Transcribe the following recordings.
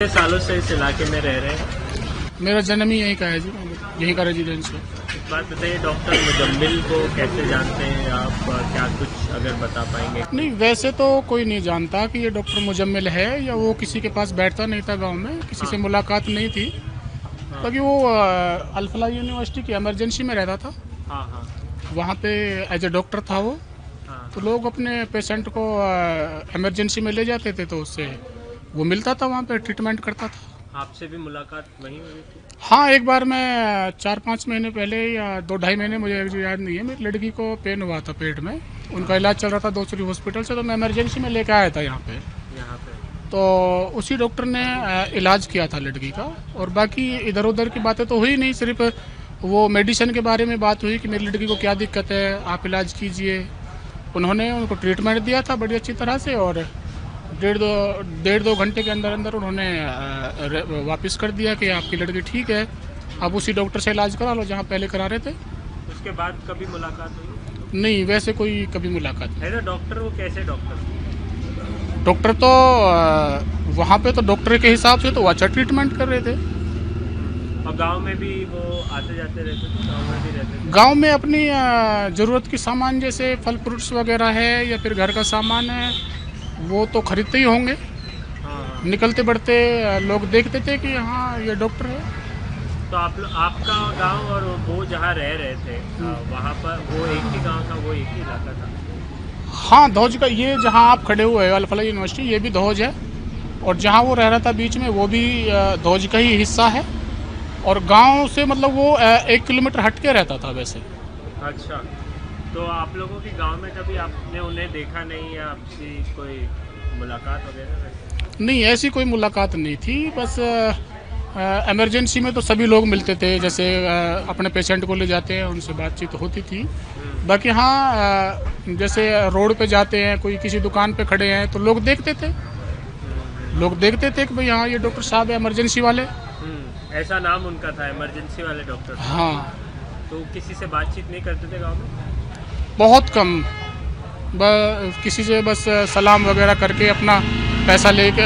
कितने सालों से इस इलाके में रह रहे हैं? मेरा जन्म ही यहीं का है जी, यहीं का रेजिडेंस है। एक बात बताइए, डॉक्टर मुजम्मिल को कैसे जानते हैं आप? क्या कुछ अगर बता पाएंगे? नहीं, वैसे तो कोई नहीं जानता कि ये डॉक्टर मुजम्मिल है या वो किसी के पास बैठता नहीं था गांव में, किसी से मुलाकात नहीं थी। क्योंकि वो अल-फलाह यूनिवर्सिटी की इमरजेंसी में रहता था। हाँ हाँ वहाँ पे एज ए डॉक्टर था वो। हाँ। तो लोग अपने पेशेंट को इमरजेंसी में ले जाते थे, तो उससे वो मिलता था, वहाँ पे ट्रीटमेंट करता था। आपसे भी मुलाकात वहीं हुई थी? हाँ, एक बार मैं 4-5 महीने पहले या 2-2.5 महीने, मुझे याद नहीं है, मेरी लड़की को पेन हुआ था पेट में। उनका इलाज चल रहा था दूसरी हॉस्पिटल से, तो मैं इमरजेंसी में लेकर आया था यहाँ पे। तो उसी डॉक्टर ने इलाज किया था लड़की का, और बाकी इधर उधर की बातें तो हुई नहीं, सिर्फ वो मेडिसिन के बारे में बात हुई कि मेरी लड़की को क्या दिक्कत है, आप इलाज कीजिए। उन्होंने उनको ट्रीटमेंट दिया था बड़ी अच्छी तरह से, और डेढ़ दो घंटे के अंदर अंदर उन्होंने वापस कर दिया कि आपकी लड़की ठीक है, अब उसी डॉक्टर से इलाज करा लो जहाँ पहले करा रहे थे। उसके बाद कभी मुलाकात हुई? नहीं, वैसे कोई कभी मुलाकात नहीं। है ना डॉक्टर, वो कैसे डॉक्टर? डॉक्टर तो वहाँ पे तो डॉक्टर के हिसाब से तो वो अच्छा ट्रीटमेंट कर रहे थे। और गांव में भी वो आते जाते रहते थे? गांव में भी रहते थे? गांव में अपनी ज़रूरत की सामान जैसे फल फ्रूट्स वगैरह है या फिर घर का सामान है, वो तो खरीदते ही होंगे। हाँ। निकलते बढ़ते लोग देखते थे कि हाँ ये डॉक्टर है। तो आपका गांव और वो जहाँ रह रहे थे वहाँ पर वो एक ही गांव था, वो एक ही इलाका था? हाँ, धौज का, ये जहाँ आप खड़े हुए हैं अल-फलाह यूनिवर्सिटी, ये भी धौज है, और जहाँ वो रह रहा था बीच में वो भी धौज का ही हिस्सा है। और गांव से मतलब वो 1 किलोमीटर हट के रहता था वैसे। अच्छा, तो आप लोगों के गांव में कभी आपने उन्हें देखा नहीं या आपसी कोई मुलाकात वगैरह? नहीं, ऐसी कोई मुलाकात नहीं थी, बस इमरजेंसी में तो सभी लोग मिलते थे, जैसे अपने पेशेंट को ले जाते हैं उनसे बातचीत होती थी। बाकी हाँ, जैसे रोड पे जाते हैं, कोई किसी दुकान पे खड़े हैं तो लोग देखते थे कि भाई हाँ ये डॉक्टर साहब है इमरजेंसी वाले। ऐसा नाम उनका था, इमरजेंसी वाले डॉक्टर? हाँ। तो किसी से बातचीत नहीं करते थे गांव में? बहुत कम, किसी से बस सलाम वगैरह करके अपना पैसा लेके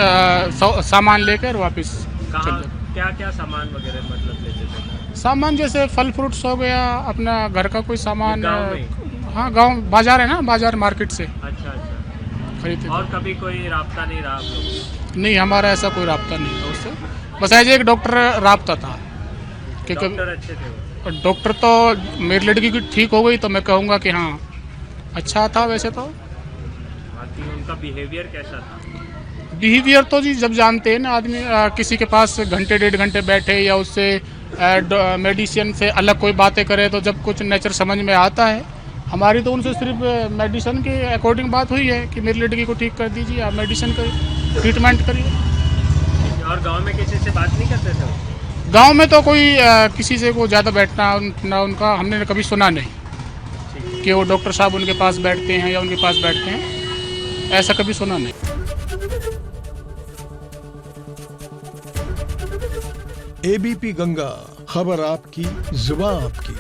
सामान लेकर वापस कहाँ चल जाते। क्या क्या सामान वगैरह मतलब लेते थे? सामान जैसे फल फ्रूट्स हो गया, अपना घर का कोई सामान। गाँव में? हाँ, गांव बाजार है ना, बाजार मार्केट से अच्छा अच्छा। खरीदते थे। और कभी कोई राब्ता नहीं रहा आप लोगों? नहीं, हमारा ऐसा कोई राब्ता नहीं था उससे, बस एज एक डॉक्टर राब्ता था कि डॉक्टर अच्छे थे वो? डॉक्टर तो मेरी लड़की की ठीक हो गई तो मैं कहूँगा कि हाँ अच्छा था वैसे तो। बाकी उनका बिहेवियर कैसा था? बिहेवियर तो जी जब जानते हैं ना आदमी, किसी के पास घंटे 1.5 घंटे बैठे या उससे मेडिसिन से अलग कोई बातें करे, तो जब कुछ नेचर समझ में आता है। हमारी तो उनसे सिर्फ मेडिसिन के अकॉर्डिंग बात हुई है कि मेरी लड़की को ठीक कर दीजिए, आप मेडिसिन करिए, ट्रीटमेंट करिए। और गांव में किसी से बात नहीं करते थे वो? गांव में तो कोई किसी से को ज़्यादा बैठना ना उनका हमने कभी सुना नहीं कि वो डॉक्टर साहब उनके पास बैठते हैं या उनके पास बैठते हैं, ऐसा कभी सुना नहीं। एबीपी गंगा, खबर आपकी, जुबान आपकी।